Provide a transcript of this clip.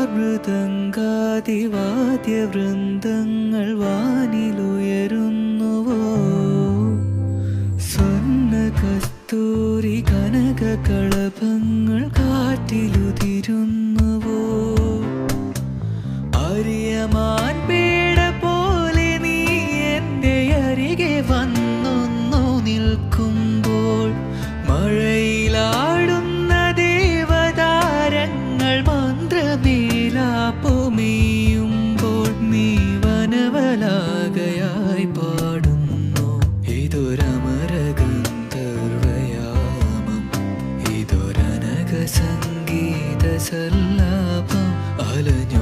മൃദംഗാതിവാദ്യവൃന്ദങ്ങൾ വാനിലുയരുന്നുവോ സ്വർണ്ണ കസ്തൂരി കനക കളഭങ്ങൾ കാറ്റിലുതിരുന്നുവോ അറിയമാൻ പേട പോലെ നീ എൻ്റെ അരികെ വന്നൊന്നു നിൽക്കുമ്പോൾ മഴയിലാടുന്ന ദേവതാരങ്ങൾ മന്ത്രമേലാപ്പുമെയ്യുമ്പോൾ നീ വനവലാകയായി പാടുന്നു ഇതൊരമരഗന്ധർവയാമം ഇതൊരനക സംഗീത സല്ലാപം അലഞ്ഞു